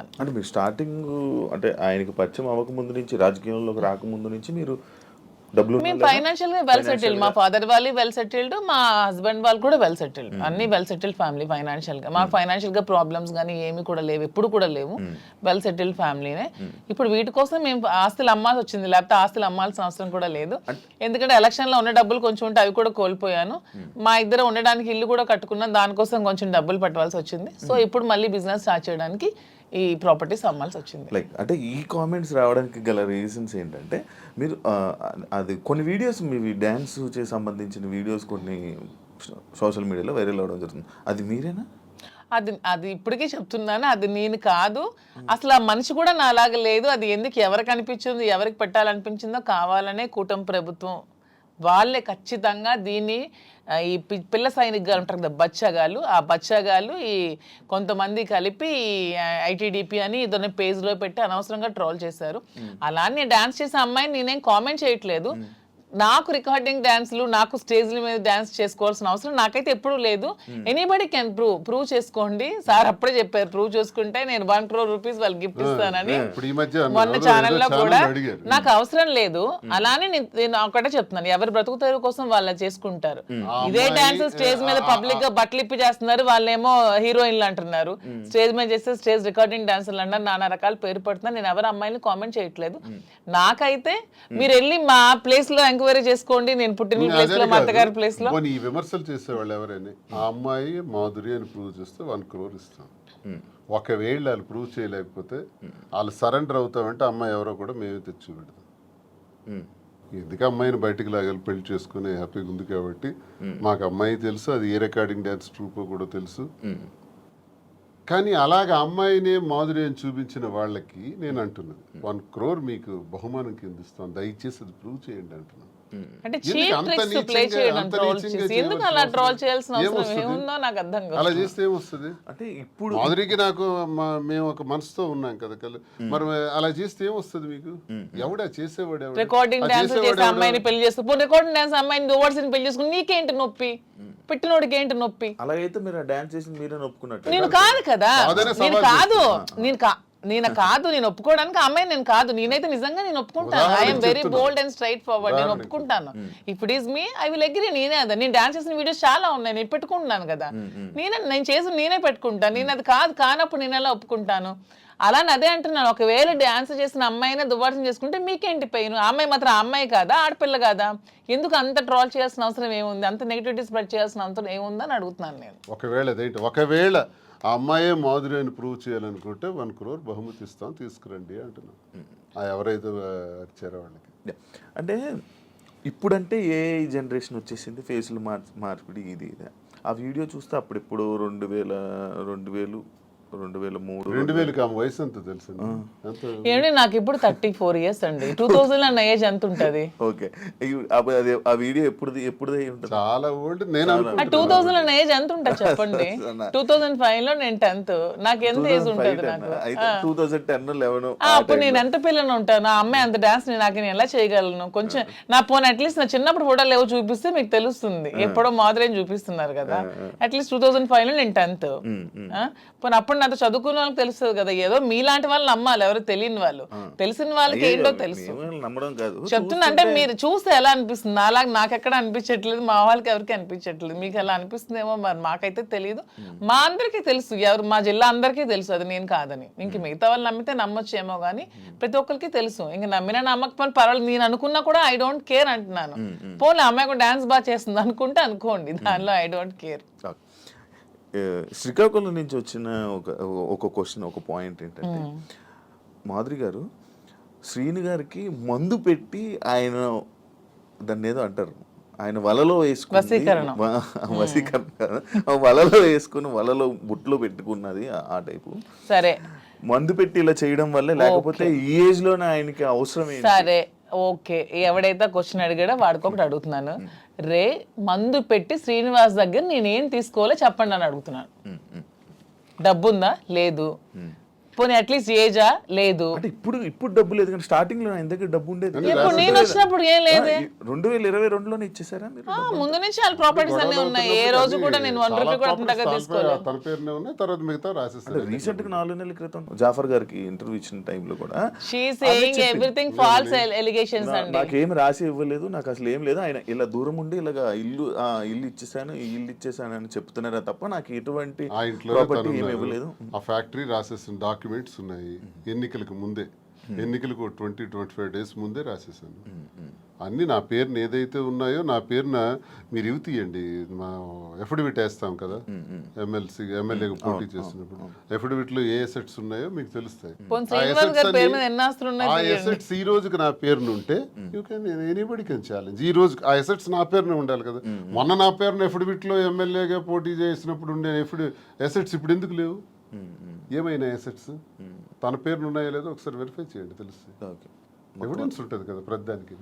అంటే మీరు స్టార్టింగ్ అంటే ఆయనకి పరిచయం అవ్వకముందు నుంచి రాజకీయంలోకి రాకముందు నుంచి మీరు డబ్బులు మేము ఫైనాన్షియల్ గా వెల్ సెటిల్డ్. మా ఫాదర్ వాళ్ళు వెల్ సెటిల్డ్, మా హస్బెండ్ వాళ్ళు కూడా వెల్ సెటిల్డ్. అన్ని వెల్ సెటిల్డ్ ఫ్యామిలీ ఫైనాన్షియల్ గా. మాకు ఫైనాన్షియల్ గా ప్రాబ్లమ్స్ కానీ ఏమి కూడా లేవు, ఎప్పుడు కూడా లేవు. వెల్ సెటిల్డ్ ఫ్యామిలీనే. ఇప్పుడు వీటి కోసం మేము ఆస్తులు అమ్మాల్సి వచ్చింది, లేకపోతే ఆస్తులు అమ్మాల్సిన అవసరం కూడా లేదు. ఎందుకంటే ఎలక్షన్ లో ఉన్న డబ్బులు కొంచెం ఉంటే అవి కూడా కోల్పోయాను. మా ఇద్దరు ఉండడానికి ఇల్లు కూడా కట్టుకున్నాం, దానికోసం కొంచెం డబ్బులు పెట్టవలసి వచ్చింది. సో ఇప్పుడు మళ్ళీ బిజినెస్ స్టార్ట్ చేయడానికి ఈ ప్రాపర్టీస్ అమ్మాల్సి వచ్చింది. లైక్ అంటే ఈ కామెంట్స్ రావడానికి గల రీజన్స్ ఏంటంటే మీరు అది కొన్ని వీడియోస్ మీ డ్యాన్స్ చేసి సంబంధించిన వీడియోస్ కొన్ని సోషల్ మీడియాలో వైరల్ అవ్వడం జరుగుతుంది. అది మీరేనా? అది ఇప్పటికీ చెప్తున్నాను, అది నేను కాదు. అసలు ఆ మనిషి కూడా నా అలాగ లేదు. అది ఎందుకు ఎవరికి అనిపించింది, ఎవరికి పెట్టాలనిపించిందో కావాలనే కూటమి ప్రభుత్వం వాళ్ళే ఖచ్చితంగా దీన్ని ఈ పిల్ల సైనిక్ గారు ఉంటారు కదా బచ్చాగాళ్ళు, ఆ బచ్చాగాళ్ళు ఈ కొంతమంది కలిపి ఐటీడీపీ అని ఇదొన్న పేజ్లో పెట్టి అనవసరంగా ట్రోల్ చేశారు. అలానే డాన్స్ చేసే అమ్మాయిని నేనేం కామెంట్ చేయట్లేదు. నాకు రికార్డింగ్ డాన్స్లు, నాకు స్టేజ్ల మీద డాన్స్ చేసుకోవాల్సిన అవసరం నాకైతే ఎప్పుడూ లేదు. ఎనీబడి కెన్ ప్రూవ్ చేసుకోండి. సార్ అప్పుడే చెప్పారు, ప్రూవ్ చేసుకుంటే నేను 1 crore rupees వాళ్ళకి గిఫ్ట్ ఇస్తానని మొన్న ఛానల్లో కూడా. నాకు అవసరం లేదు. అలానే నేను ఒకటే చెప్తున్నాను, ఎవరి బ్రతుకు తెరువు కోసం వాళ్ళు చేసుకుంటారు. ఇదే డాన్స్ స్టేజ్ మీద పబ్లిక్ గా బట్టలు ఇప్పి చేస్తున్నారు, వాళ్ళేమో హీరోయిన్లు అంటున్నారు. స్టేజ్ మీద చేస్తే స్టేజ్ రికార్డింగ్ డాన్సర్లు అంటారు, నానా రకాల పేరు పడుతున్నారు. నేను ఎవరి అమ్మాయిని కామెంట్ చేయట్లేదు. నాకైతే మీరు వెళ్ళి మా ప్లేస్ లో ఎంక్వైరీ చేసుకోండి, నేను పుట్టిన ప్లేస్ లో మా అత్తగారి ప్లేస్ లో. ఈ విమర్శలు చేసేవాళ్ళు ఎవరైనా ఆ అమ్మాయి మాధురి అని ప్రూవ్ చేస్తే 1 crore ఇస్తాం. ఒకవేళ వాళ్ళు ప్రూవ్ చేయలేకపోతే వాళ్ళు సరెండర్ అవుతామంటే అమ్మాయి ఎవరో కూడా మేమే తెచ్చి పెడతాం. ఎందుకు అమ్మాయిని బయటకు లాగాలి, పెళ్లి చేసుకుని హ్యాపీగా ఉంది కాబట్టి. మాకు అమ్మాయి తెలుసు, అది ఏ రికార్డింగ్ డ్యాన్స్ ట్రూప్ కూడా తెలుసు. కానీ అలాగ అమ్మాయిని మాధురి అని చూపించిన వాళ్ళకి నేను అంటున్నాను, 1 crore మీకు బహుమానం కింద ఇస్తాను, దయచేసి అది ప్రూవ్ చేయండి అంటున్నాను. అంటే చీప్ ట్రిక్స్ ప్లే చేయడం, ట్రోల్ చేసి ఎందుకు అలా ట్రోల్ చేయాల్సిన అవసరం ఏముందో నాకు అర్థం కాదు. అలా చేస్తే ఏమొస్తుంది? అంటే ఇప్పుడు మాధురికి నాకు మేము ఒక మనసుతో ఉన్నాం కదా, మరి అలా చేస్తే ఏమొస్తుంది మీకు? ఎవడా చేసేవాడు? రికార్డింగ్ డాన్స్ చేసే అమ్మాయిని పెళ్లి చేసుకుని, రికార్డింగ్ డాన్స్ అమ్మాయిని ఓవర్సీని పెళ్లి చేసుకుని నీకేంటి నొప్పి, పెట్టినోడికి ఏంటి నొప్పి? అలాగైతే మీరు డాన్స్ చేసి మీరే ఒప్పుకున్నట్టు. నేను కాదు కదా, నేను ఒప్పుకోవడానికి అమ్మాయి నేను కాదు. నేనైతే నిజంగా నేను ఒప్పుకుంటాను. I'm very bold and straight forward. నేను ఒప్పుకుంటాను. If it is me I will agree. నేనే అదే, నేను డాన్స్ చేసిన వీడియోస్ చాలా ఉన్నాయి, నేను పెట్టుకుంటున్నాను కదా. నేను చేసి నేనే పెట్టుకుంటాను. నేను అది కానప్పుడు నేను ఎలా ఒప్పుకుంటాను? అలానే అదే అంటున్నాను, ఒకవేళ డాన్స్ చేసిన అమ్మాయినే దువ్వాసం చేసుకుంటే మీకేంటి పెయిన్? అమ్మాయి మాత్రం అమ్మాయి కాదా, ఆడపిల్ల కాదా? ఎందుకు అంత ట్రోల్ చేయాల్సిన అవసరం ఏముంది, అంత నెగిటివిటీ స్ప్రెడ్ చేయాల్సిన అవసరం ఏముందని అడుగుతున్నాను నేను. ఒకవేళ ఆ అమ్మాయే మాధురి అని ప్రూవ్ చేయాలనుకుంటే 1 crore బహుమతి ఇస్తాం, తీసుకురండి అంటున్నాను. ఎవరైతే వచ్చారో వాళ్ళకి. అంటే ఇప్పుడంటే ఏ జనరేషన్ వచ్చేసింది, ఫేస్లు మార్పిడి ఇది. ఆ వీడియో చూస్తే అప్పుడెప్పుడు 2000 2000 వయసు ఎంత తెలుసు? ఏమంటే నాకు ఇప్పుడు 34 years అండి. 2000 ఏజ్ ఎంత ఉంటది? ఓకే, ఆ వీడియో ఎప్పుడు చాలా ఓల్డ్. నేను 2000 ఏజ్ ఎంత ఉంటుంది చెప్పండి? 2005 లో నేను 10th. నాకు ఎంత ఏజ్ ఉంటుంది? నాకు 2010-11. అప్పుడు నేను ఎంత పిల్లని ఉంటాను? ఆ అమ్మాయి అంత డాన్స్ నాకు నేను ఎలా చేయగలను? కొంచెం నా పోనీ అట్లీస్ట్ నా చిన్నప్పుడు ఫోటోలు ఏవో చూపిస్తే మీకు తెలుస్తుంది. ఎప్పుడో మాదిరి చూపిస్తున్నారు కదా. అట్లీస్ట్ 2005 లో నేను 10th. పోనీ అప్పుడు నాతో చదువుకున్న వాళ్ళకి తెలుస్తుంది కదా. ఏదో మీలాంటి వాళ్ళు నమ్మాలి, ఎవరు తెలియని వాళ్ళు. తెలిసిన వాళ్ళకి ఏంటో తెలుసు. చెప్తున్నా అంటే మీరు చూస్తే ఎలా అనిపిస్తుంది? అలాగే నాకు ఎక్కడ అనిపించట్లేదు, మా వాళ్ళకి ఎవరికి అనిపించట్లేదు. మీకు ఎలా అనిపిస్తుందేమో మరి, మాకైతే తెలియదు. మా అందరికీ తెలుసు, ఎవరు మా జిల్లా అందరికీ తెలుసు అది నేను కాదని. ఇంక మిగతా వాళ్ళు నమ్మితే నమ్మొచ్చేమో కానీ ప్రతి ఒక్కరికి తెలుసు. ఇంక నమ్మినా నమ్మకపోయినా పర్వాలేదు, నేను అనుకున్నా కూడా ఐ డోంట్ కేర్ అంటున్నాను. పోనీ అమ్మాయి కూడా డాన్స్ బాగా చేస్తుంది అనుకుంటే అనుకోండి, దానిలో ఐ డోంట్ కేర్. శ్రీకాకుళం నుంచి వచ్చిన ఒక క్వశ్చన్, ఒక పాయింట్ ఏంటంటే, మాధురి గారు శ్రీని గారికి మందు పెట్టి ఆయన దాన్ని ఏదో అంటారు, ఆయన వలలో వేసుకుని వలలో వేసుకుని వలలో బుట్లో పెట్టుకున్నది ఆ టైపు. సరే, మందు పెట్టి ఇలా చేయడం వల్ల, లేకపోతే ఈ ఏజ్ లోనే ఆయనకి అవసరం ఏంటి? సరే ఓకే, ఎవడైతే క్వశ్చన్ అడిగాడో వాడికి ఒకటి అడుగుతున్నాను. మందు పెట్టి శ్రీనివాస్ దగ్గర నేనేం తీసుకోవాలో చెప్పండి అని అడుగుతున్నాను. డబ్బుందా? లేదు. పోనీ అట్లీస్ట్ ఏజా లేదు. అంటే ఇప్పుడు డబ్బు లేదు కానీ స్టార్టింగ్ లో ఆయన దగ్గర డబ్బు ఉండేది. ఇప్పుడు నేను వచ్చినప్పుడు ఏం లేదే. 2022లోనే ఇచ్చేసారా మీరు? ముందు నుంచి వాళ్ళ ప్రాపర్టీస్ అన్ని ఉన్నాయి. ఏ రోజు కూడా నేను 1 రూపీ కూడా అంతగా తీసుకోలేదు. తన పేరునే ఉన్నాయి, తర్వాత మిగతా రాసేస్తారు. రీసెంట్ గా 4 నెలల క్రితం జాఫర్ గారికి ఇంటర్వ్యూ ఇచ్చిన టైంలో కూడా she saying everything false allegations అండి. నాకేం రాసి ఇవ్వలేదు, నాకు అసలు ఏం లేదు, ఆయన ఇలా దూరం ఉండి ఇలాగా ఇల్లు ఇచ్చేసాను అని చెప్తున్నారా తప్ప నాకు ఎటువంటి ఆ ఇంట్లో ప్రాపర్టీ ఏమి ఇవ్వలేదు. ఆ ఫ్యాక్టరీ రాసేసిన డాక్యుమెంట్స్ ఉన్నాయి. ఎన్నికలకు ముందే, ఎన్నికలకు 20-25 డేస్ ముందే రాసేసాను. అన్ని నా పేరున ఏదైతే ఉన్నాయో నా పేరున మీరు ఇవి తీయండి. మా ఎఫిడవిట్ వేస్తాం కదా ఎమ్మెల్యేగా పోటీ చేసినప్పుడు, ఎఫిడవిట్ లో ఏ అసెట్స్ ఉన్నాయో మీకు తెలుస్తాయి. ఆ అసెట్స్ ఈ రోజుకి నా పేరున ఉంటే you can anybody can challenge. ఈ రోజు ఆ అసెట్స్ నా పేరున ఉండాలి కదా. మొన్న నా పేరున ఎఫిడవిట్ లో ఎమ్మెల్యేగా పోటీ చేసినప్పుడు ఉండే అసెట్స్ ఇప్పుడు ఎందుకు లేవు? ఏమైనా అసెట్స్ తన పేరున ఉన్నాయో లేదో ఒకసారి వెరిఫై చేయండి, తెలుస్తుంది. ఎవిడెన్స్ ఉంటుంది కదా ప్రతిదానికి.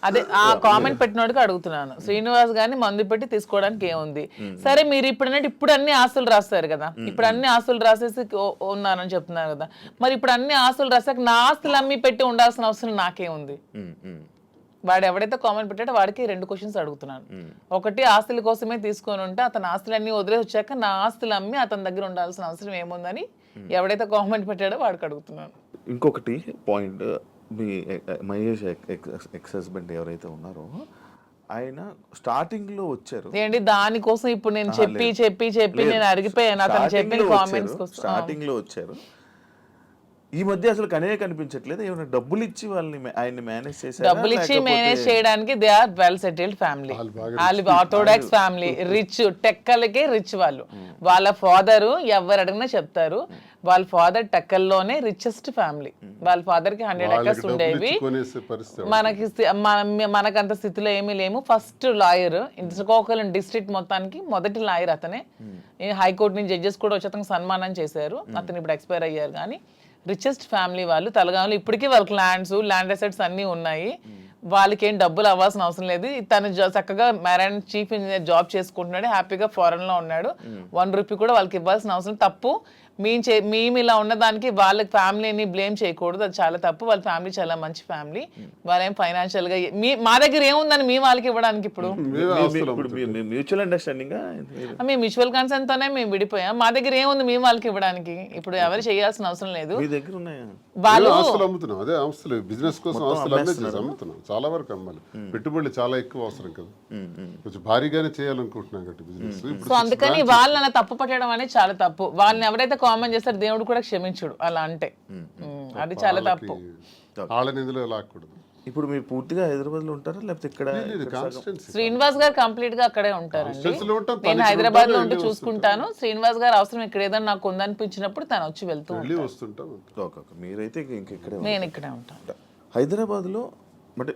అదే ఆ కామెంట్ పెట్టినోడికి అడుగుతున్నాను, శ్రీనివాస్ గారిని మందు పెట్టి తీసుకోవడానికి ఏముంది? సరే మీరు ఇప్పుడు అన్ని ఆస్తులు రాస్తారు కదా, ఇప్పుడు అన్ని ఆస్తులు రాసేసి ఉన్నానని చెప్తున్నారు కదా, మరి ఇప్పుడు అన్ని ఆస్తులు రాసాక నా ఆస్తులు అమ్మి పెట్టి ఉండాల్సిన అవసరం నాకేముంది? వాడు ఎవడైతే కామెంట్ పెట్టాడో వాడికి 2 క్వశ్చన్స్ అడుగుతున్నాను. ఒకటి, ఆస్తుల కోసమే తీసుకొని ఉంటే అతని ఆస్తులన్నీ వదిలేసి వచ్చాక నా ఆస్తులు అమ్మి అతని దగ్గర ఉండాల్సిన అవసరం ఏముందని ఎవడైతే కామెంట్ పెట్టాడో వాడికి అడుగుతున్నాను. ఇంకొకటి పాయింట్, మీ మహేష్ ఎక్స్ హస్బెండ్ ఎవరైతే ఉన్నారో ఆయన స్టార్టింగ్ లో వచ్చారు ఏంటి దానికోసం ఇప్పుడు నేను చెప్పి నేను అడిగిపోయాను అతను చెప్పిన కామెంట్స్ కోసం. స్టార్టింగ్ లో వచ్చారు, ఈ మధ్య అసలు కనిపించట్లేదు. ఏమైనా డబ్బులు ఇచ్చి వాళ్ళని ఆయన్ని మేనేజ్ చేశారు? డబ్బులు ఇచ్చి మేనేజ్ చేయడానికి they are well settled family. వాళ్ళు ఆర్థోడాక్స్ ఫ్యామిలీ, రిచ్, టెక్కలకే రిచ్ వాళ్ళు. వాళ్ళ ఫాదర్ ఎవరు అడిగినా చెప్తారు, వాళ్ళ ఫాదర్ టెక్కల్లోనే రిచెస్ట్ ఫ్యామిలీ. వాళ్ళ ఫాదర్ కి 100 acres ఉండేవి. మనకంత స్థితిలో ఏమీ లేము. ఫస్ట్ లాయర్ శ్రీకాకుళం డిస్ట్రిక్ట్ మొత్తానికి మొదటి లాయర్ అతనే. హైకోర్టు నుంచి జడ్జెస్ కూడా వచ్చి అతనికి సన్మానం చేశారు. అతను ఇప్పుడు ఎక్స్పైర్ అయ్యారు. కానీ రిచెస్ట్ ఫ్యామిలీ వాళ్ళు. తలగాములు ఇప్పటికీ వాళ్ళకి ల్యాండ్ అసెట్స్ అన్నీ ఉన్నాయి. వాళ్ళకి ఏం డబ్బులు అవ్వాల్సిన అవసరం లేదు. తను చక్కగా మ్యారైన్ చీఫ్ ఇంజనీర్ జాబ్ చేసుకుంటున్నాడు, హ్యాపీగా ఫారెన్ లో ఉన్నాడు. 1 రూపీ కూడా వాళ్ళకి ఇవ్వాల్సిన అవసరం. తప్పు మేము ఇలా ఉన్నదానికి వాళ్ళ ఫ్యామిలీని బ్లేమ్ చేయకూడదు, అది చాలా తప్పు. వాళ్ళ ఫ్యామిలీ చాలా మంచి ఫ్యామిలీ. వాళ్ళేం ఫైనాన్షియల్ గా మా దగ్గర ఏముందని మీ వాళ్ళకి ఇవ్వడానికి? ఇప్పుడు మ్యూచువల్ అండర్స్టాండింగ్, మేము మ్యూచువల్ కన్సర్న్ తోనే మేము విడిపోయాం. మా దగ్గర ఏముంది మీ వాళ్ళకి ఇవ్వడానికి? ఇప్పుడు ఎవరు చేయాల్సిన అవసరం లేదు. వాళ్ళు అమ్ముతున్నాం, అదే ఆస్తులు బిజినెస్ కోసం ఆస్తులు అమ్ముతున్నాం. చాలా వరకు అమ్మాలి, పెట్టుబడులు చాలా ఎక్కువ అవసరం కదా, కొంచెం భారీగానే చేయాలనుకుంటున్నాం కాబట్టి బిజినెస్. సో అందుకని వాళ్ళని తప్పు పట్టడం అనేది చాలా తప్పు. వాళ్ళని ఎవరైతే కామెంట్ చేస్తారు దేవుడు కూడా క్షమించుడు అలా అంటే, అది చాలా తప్పు. వాళ్ళని ఇందులో లాక్కూడదు. ఇప్పుడు మీరు పూర్తిగా హైదరాబాద్ లో ఉంటారా లేకపోతే ఇక్కడ? శ్రీనివాస్ గారు కంప్లీట్ గా అక్కడే ఉంటారు. నేను హైదరాబాద్ లో ఉంటే చూసుకుంటాను. శ్రీనివాస్ గారు అవసరం ఇక్కడ ఏదైనా నాకు ఉందనిపించినప్పుడు తను వచ్చి వెళ్తూ ఉంటాను. మీరైతే ఇంకెక్కడే? నేను ఇక్కడే ఉంటాను హైదరాబాద్ లో. అంటే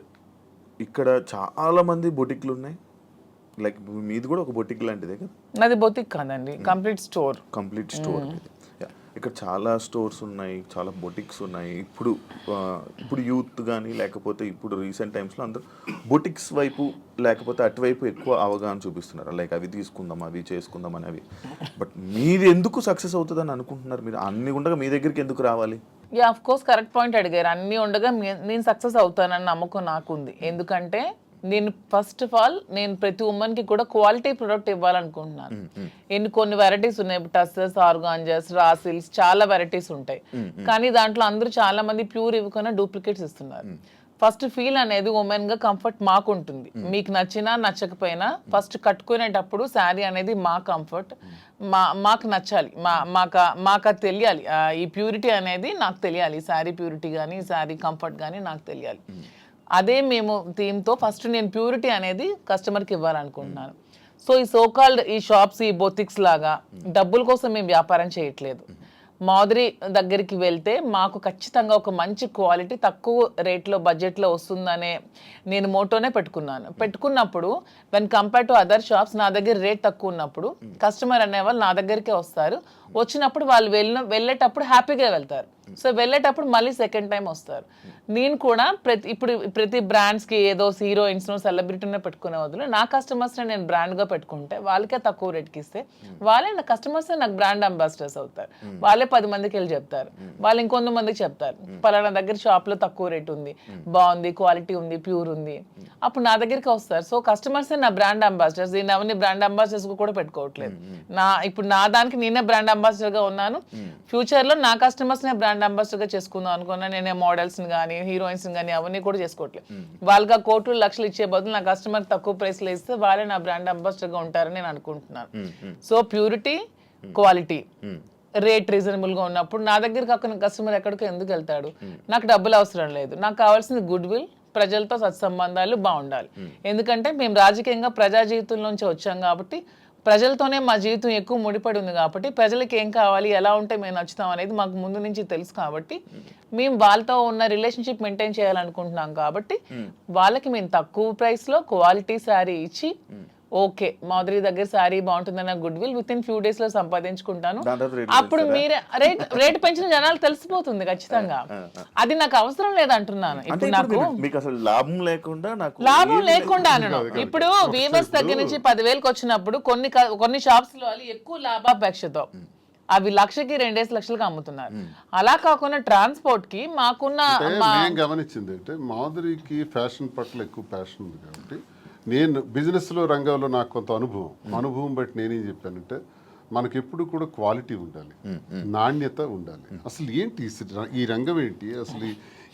ఇక్కడ చాలా మంది బొటిక్లు ఉన్నాయి, లైక్ మీది కూడా ఒక బొటిక్ లాంటిదే కదా? నాది బొటిక్ కాదండి, కంప్లీట్ స్టోర్. ఇక్కడ చాలా స్టోర్స్ ఉన్నాయి, చాలా బొటిక్స్ ఉన్నాయి. ఇప్పుడు యూత్ కానీ లేకపోతే ఇప్పుడు రీసెంట్ టైమ్స్లో అందరూ బొటిక్స్ వైపు లేకపోతే అటువైపు ఎక్కువ అవగాహన చూపిస్తున్నారు. లైక్ అవి తీసుకుందాం, అవి చేసుకుందాం అనేవి. బట్ మీది ఎందుకు సక్సెస్ అవుతుందని అనుకుంటున్నారు? మీరు అన్ని ఉండగా మీ దగ్గరికి ఎందుకు రావాలి? Yeah, of course correct point అడిగారు. అన్నీ ఉండగా నేను సక్సెస్ అవుతానని నమ్మకం నాకుంది. ఎందుకంటే నేను ఫస్ట్ ఆఫ్ ఆల్ నేను ప్రతి ఉమెన్కి కూడా క్వాలిటీ ప్రొడక్ట్ ఇవ్వాలనుకుంటున్నాను. కొన్ని వెరైటీస్ ఉన్నాయి, టస్సెస్, ఆర్గాంజాస్, రాసిల్స్, చాలా వెరైటీస్ ఉంటాయి. కానీ దాంట్లో అందరూ చాలా మంది ప్యూర్ ఇవ్వకుండా డూప్లికేట్స్ ఇస్తున్నారు. ఫస్ట్ ఫీల్ అనేది ఉమెన్ గా కంఫర్ట్ మాకు ఉంటుంది. మీకు నచ్చినా నచ్చకపోయినా ఫస్ట్ కట్టుకునేటప్పుడు శారీ అనేది మా కంఫర్ట్, మాకు నచ్చాలి, మాకు అది తెలియాలి. ఈ ప్యూరిటీ అనేది నాకు తెలియాలి. శారీ ప్యూరిటీ కానీ శారీ కంఫర్ట్ కానీ నాకు తెలియాలి. అదే మేము థీమ్తో ఫస్ట్ నేను ప్యూరిటీ అనేది కస్టమర్కి ఇవ్వాలనుకుంటున్నాను. సో ఈ సోకాల్డ్ ఈ షాప్స్, ఈ బొటిక్స్ లాగా డబ్బుల కోసం మేము వ్యాపారం చేయట్లేదు. మాధురి దగ్గరికి వెళ్తే మాకు ఖచ్చితంగా ఒక మంచి క్వాలిటీ తక్కువ రేట్లో బడ్జెట్లో వస్తుందనే నేను మోటోనే పెట్టుకున్నప్పుడు when compare to other shops నా దగ్గర రేట్ తక్కువ ఉన్నప్పుడు కస్టమర్ అనేవాళ్ళు నా దగ్గరికే వస్తారు. వచ్చినప్పుడు వాళ్ళు వెళ్ళేటప్పుడు హ్యాపీగా వెళ్తారు. సో వెళ్ళేటప్పుడు మళ్ళీ సెకండ్ టైం వస్తారు. నేను కూడా ప్రతి బ్రాండ్స్ కి ఏదో హీరోయిన్స్ సెలబ్రిటీనే పెట్టుకునే వదులు నా కస్టమర్స్ నేను బ్రాండ్ గా పెట్టుకుంటే వాళ్ళకే తక్కువ రేట్కి ఇస్తే వాళ్ళే నా కస్టమర్స్ నాకు బ్రాండ్ అంబాసిడర్స్ అవుతారు. వాళ్ళే 10 మందికి వెళ్ళి చెప్తారు, వాళ్ళు ఇంకొంతమందికి చెప్తారు పలానా దగ్గర షాప్ లో తక్కువ రేట్ ఉంది, బాగుంది, క్వాలిటీ ఉంది, ప్యూర్ ఉంది, అప్పుడు నా దగ్గరికి వస్తారు. సో కస్టమర్స్ నా బ్రాండ్ అంబాసిడర్స్. దీన్ని అవన్నీ బ్రాండ్ అంబాసిడర్స్ కూడా పెట్టుకోవట్లేదు. ఇప్పుడు నా దానికి నేనే బ్రాండ్ అంబాసిడర్ గా ఉన్నాను. ఫ్యూచర్ లో నా కస్టమర్స్ నే బ్రాండ్ అంబాసిడర్ గా చేసుకుందాం అనుకున్నా. నేనే మోడల్స్ కానీ హీరోయిన్స్ కానీ అవన్నీ కూడా చేసుకోవట్లేదు. వాళ్ళగా కోట్లు లక్షలు ఇచ్చే బదులు నా కస్టమర్ తక్కువ ప్రైస్ లో ఇస్తే వాళ్ళే నా బ్రాండ్ అంబాసిడర్ గా ఉంటారని నేను అనుకుంటున్నాను. So purity, quality, rate reasonable గా ఉన్నప్పుడు నా దగ్గర కాకుండా కస్టమర్ ఎక్కడికో ఎందుకు వెళ్తాడు? నాకు డబ్బులు అవసరం లేదు, నాకు కావాల్సింది గుడ్ విల్, ప్రజలతో సత్సంబంధాలు బాగుండాలి. ఎందుకంటే మేము రాజకీయంగా ప్రజా జీవితం నుంచి వచ్చాం కాబట్టి ప్రజలతోనే మా జీవితం ఎక్కువ ముడిపడి ఉంది కాబట్టి ప్రజలకి ఏం కావాలి, ఎలా ఉంటే మేము నచ్చుతాం అనేది మాకు ముందు నుంచి తెలుసు కాబట్టి మేము వాళ్ళతో ఉన్న రిలేషన్షిప్ మెయింటైన్ చేయాలనుకుంటున్నాం కాబట్టి వాళ్ళకి మేము తక్కువ ప్రైస్లో క్వాలిటీ శారీ ఇచ్చి ఓకే మాధురి దగ్గర శారీ బాగుంటుందన్న good will within few days లో సంపాదించుకుంటాను. అప్పుడు మీరే రేట్ పెంచిన జనాలు తెలిసిపోతుంది ఖచ్చితంగా. అది నాకు అవసరం లేదంటున్నాను. ఇప్పుడు నాకు మీకు అసలు లాభం లేకుండా అనను. ఇప్పుడు వీవర్స్ దగ్గర నుంచి 10,000కి వచ్చినప్పుడు కొన్ని షాప్స్ లో ఎక్కువ లాభాపేక్షతో అవి 1,00,000కి 2 లక్షలకి అమ్ముతున్నారు. అలా కాకుండా ట్రాన్స్పోర్ట్ కి మాకున్న గమనించింది అంటే మాధురికి ఫ్యాషన్ పట్ల ఎక్కువ ప్యాషన్ ఉంది కాబట్టి నేను బిజినెస్లో రంగంలో నాకు కొంత అనుభవం బట్టి నేనేం చెప్పానంటే మనకి ఎప్పుడు కూడా క్వాలిటీ ఉండాలి, నాణ్యత ఉండాలి. అసలు ఏంటి ఈ రంగం ఏంటి, అసలు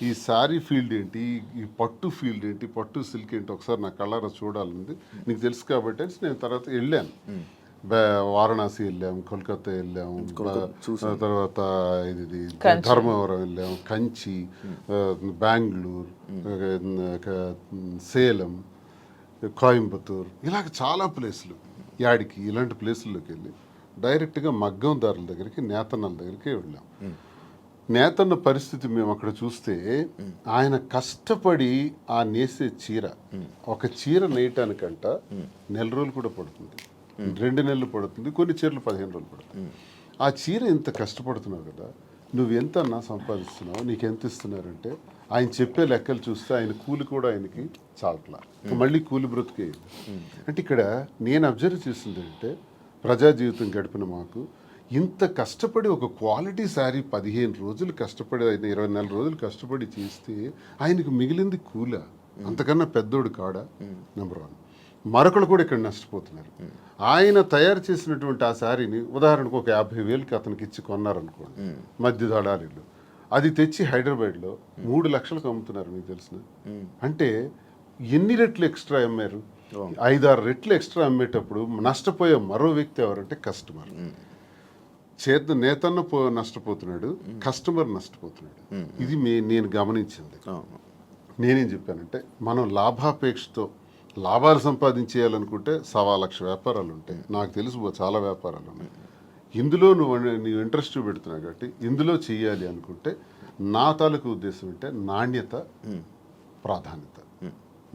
ఈ శారీ ఫీల్డ్ ఏంటి, ఈ పట్టు ఫీల్డ్ ఏంటి, పట్టు సిల్క్ ఏంటి ఒకసారి నా కళ్ళారా చూడాలంది. నీకు తెలుసు కాబట్టి నేను తర్వాత వెళ్ళాను, వారణాసి వెళ్ళాము, కోల్కతా వెళ్ళాము, తర్వాత ఇది ధర్మవరం వెళ్ళాము, కంచి, బెంగళూరు, సేలం, కోయంబత్తూర్, ఇలాగ చాలా ప్లేసులు. యాడికి ఇలాంటి ప్లేసుల్లోకి వెళ్ళి డైరెక్ట్గా మగ్గందారుల దగ్గరికి, నేతన్నల దగ్గరికి వెళ్ళాం. నేతన్న పరిస్థితి మేము అక్కడ చూస్తే ఆయన కష్టపడి ఆ నేసే చీర, ఒక చీర నేయటానికంట 1 నెల రోజులు కూడా పడుతుంది, 2 నెలలు పడుతుంది, కొన్ని చీరలు 15 రోజులు పడుతుంది. ఆ చీర ఇంత కష్టపడుతున్నావు కదా, నువ్వు ఎంత అన్నా సంపాదిస్తున్నావు, నీకు ఎంత ఇస్తున్నారంటే ఆయన చెప్పే లెక్కలు చూస్తే ఆయన కూలి కూడా ఆయనకి చాలట్లా, మళ్ళీ కూలి బ్రతికే. అంటే ఇక్కడ నేను అబ్జర్వ్ చేసింది అంటే ప్రజా జీవితం గడిపిన మాకు ఇంత కష్టపడి ఒక క్వాలిటీ శారీ 15 రోజులు కష్టపడి, 24 రోజులు కష్టపడి చేస్తే ఆయనకు మిగిలింది కూల, అంతకన్నా పెద్దోడు కాడా? నెంబర్ 1. మరొకరు కూడా ఇక్కడ నష్టపోతున్నారు. ఆయన తయారు చేసినటువంటి ఆ శారీని ఉదాహరణకు ఒక 50,000కి అతనికి ఇచ్చి కొన్నారనుకోండి మధ్య దళారీలు, అది తెచ్చి హైదరాబాద్లో 3 లక్షలకు అమ్ముతున్నారు. మీకు తెలిసిన అంటే ఎన్ని రెట్లు ఎక్స్ట్రా అమ్మారు? 5-6 రెట్లు ఎక్స్ట్రా అమ్మేటప్పుడు నష్టపోయే మరో వ్యక్తి ఎవరంటే కస్టమర్. నేతన్న నష్టపోతున్నాడు, కస్టమర్ నష్టపోతున్నాడు. ఇది నేను గమనించింది. నేనేం చెప్పానంటే మనం లాభాపేక్షతో లాభాలు సంపాదించేయాలనుకుంటే 1,00,000 వ్యాపారాలు ఉంటాయి. నాకు తెలుసు చాలా వ్యాపారాలు ఉన్నాయి. ఇందులో నీవు ఇంట్రెస్ట్ పెడుతున్నావు కాబట్టి ఇందులో చెయ్యాలి అనుకుంటే నా తాలూకు ఉద్దేశం అంటే నాణ్యత, ప్రాధాన్యత.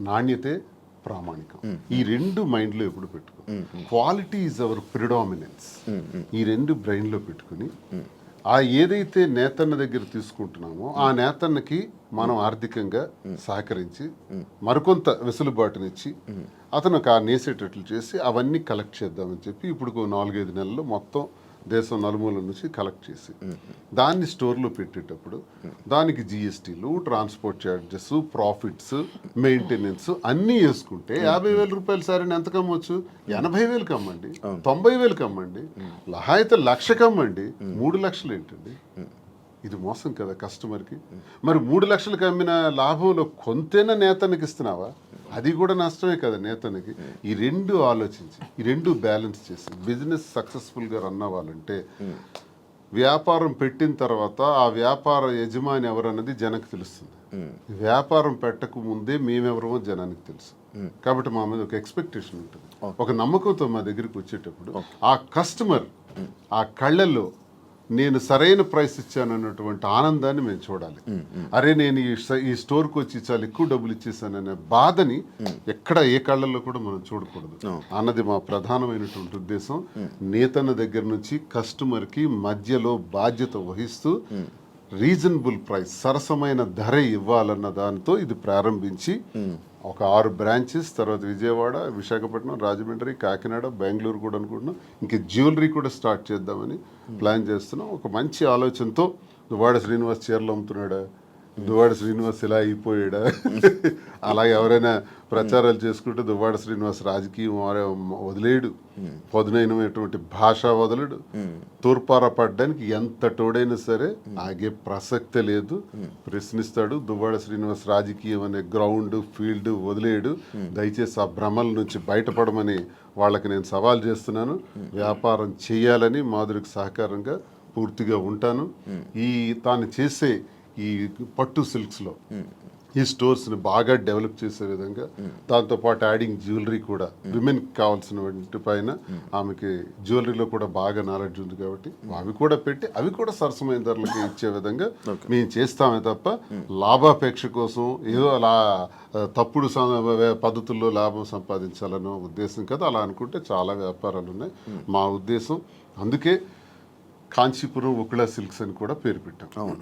నాణ్యతే ప్రామాణికం. ఈ 2 మైండ్లో ఎప్పుడు పెట్టుకో. Quality is our predominance. ఈ 2 బ్రెయిన్లో పెట్టుకుని ఆ ఏదైతే నేతన్న దగ్గర తీసుకుంటున్నామో ఆ నేతన్నకి మనం ఆర్థికంగా సహకరించి మరికొంత వెసులుబాటునిచ్చి అతను ఆ నేసేటట్లు చేసి అవన్నీ కలెక్ట్ చేద్దామని చెప్పి ఇప్పుడు 4-5 నెలల్లో మొత్తం దేశం నలుమూల నుంచి కలెక్ట్ చేసి దాన్ని స్టోర్లో పెట్టేటప్పుడు దానికి జిఎస్టీలు, ట్రాన్స్పోర్ట్ ఛార్జెస్, ప్రాఫిట్స్, మెయింటెనెన్స్ అన్నీ వేసుకుంటే 50,000 రూపాయలు సారీని ఎంత కమ్మొచ్చు? 80,000కి అమ్మండి, 90,000కి అమ్మండి, లహాయితే 1,00,000కి అమ్మండి. 3 లక్షలు ఏంటండి? ఇది మోసం కదా కస్టమర్కి. మరి 3 లక్షలకు అమ్మిన లాభంలో కొంతైనా నేతనికి ఇస్తున్నావా? అది కూడా నష్టమే కదా నేతనికి. ఈ 2 ఆలోచించి ఈ 2 బ్యాలెన్స్ చేసి బిజినెస్ సక్సెస్ఫుల్గా రన్ అవ్వాలంటే వ్యాపారం పెట్టిన తర్వాత ఆ వ్యాపార యజమాని ఎవరన్నది జనానికి తెలుస్తుంది. వ్యాపారం పెట్టక ముందే మేమెవరమో జనానికి తెలుసు. కాబట్టి మా మీద ఒక ఎక్స్పెక్టేషన్ ఉంటుంది, ఒక నమ్మకంతో మా దగ్గరికి వచ్చేటప్పుడు ఆ కస్టమర్ ఆ కళ్ళల్లో నేను సరైన ప్రైస్ ఇచ్చాను అన్నటువంటి ఆనందాన్ని మేము చూడాలి. అరే నేను ఈ స్టోర్కి వచ్చి చాలా ఎక్కువ డబ్బులు ఇచ్చేసాననే బాధని ఎక్కడ ఏ కళ్ళల్లో కూడా మనం చూడకూడదు అన్నది మా ప్రధానమైనటువంటి ఉద్దేశం. నేతన్న దగ్గర నుంచి కస్టమర్కి మధ్యలో బాధ్యత వహిస్తూ రీజనబుల్ ప్రైస్, సరసమైన ధర ఇవ్వాలన్న దానితో ఇది ప్రారంభించి ఒక 6 బ్రాంచెస్, తర్వాత విజయవాడ, విశాఖపట్నం, రాజమండ్రి, కాకినాడ, బెంగళూరు కూడా అనుకుంటున్నాం. ఇంకా జ్యువెలరీ కూడా స్టార్ట్ చేద్దామని ప్లాన్ చేస్తున్నాం. ఒక మంచి ఆలోచనతో దువ్వాడ శ్రీనివాస్ చీరలు అమ్ముతున్నాడా, దువ్వాడ శ్రీనివాస్ ఇలా అయిపోయాడా, అలాగే ఎవరైనా ప్రచారాలు చేసుకుంటే దువ్వాడ శ్రీనివాస్ రాజకీయం వదిలేడు, పదునైనటువంటి భాష వదలడు, తూర్పార పడ్డానికి ఎంత తోడైనా సరే ఆగే ప్రసక్తే లేదు, ప్రశ్నిస్తాడు. దువ్వాడ శ్రీనివాస్ రాజకీయం అనే గ్రౌండ్ ఫీల్డ్ వదిలేడు. దయచేసి ఆ భ్రమల నుంచి బయటపడమని వాళ్ళకి నేను సవాల్ చేస్తున్నాను. వ్యాపారం చేయాలని మాధురికి సహకారంగా పూర్తిగా ఉంటాను. ఈ తాను చేసే ఈ పట్టు సిల్క్స్లో ఈ స్టోర్స్ని బాగా డెవలప్ చేసే విధంగా, దాంతోపాటు యాడింగ్ జ్యువెలరీ కూడా, విమెన్కి కావాల్సిన వాటి పైన ఆమెకి జ్యువెలరీలో కూడా బాగా నాలెడ్జ్ ఉంది కాబట్టి అవి కూడా పెట్టి అవి కూడా సరసమైన ధరలకి ఇచ్చే విధంగా మేము చేస్తామే తప్ప లాభాపేక్ష కోసం ఏదో అలా తప్పుడు పద్ధతుల్లో లాభం సంపాదించాలనో ఉద్దేశం కదా. అలా అనుకుంటే చాలా వ్యాపారాలు ఉన్నాయి. మా ఉద్దేశం అందుకే కాంచీపురం ఉకుళ సిల్క్స్ అని కూడా పేరు పెట్టాం. అవును.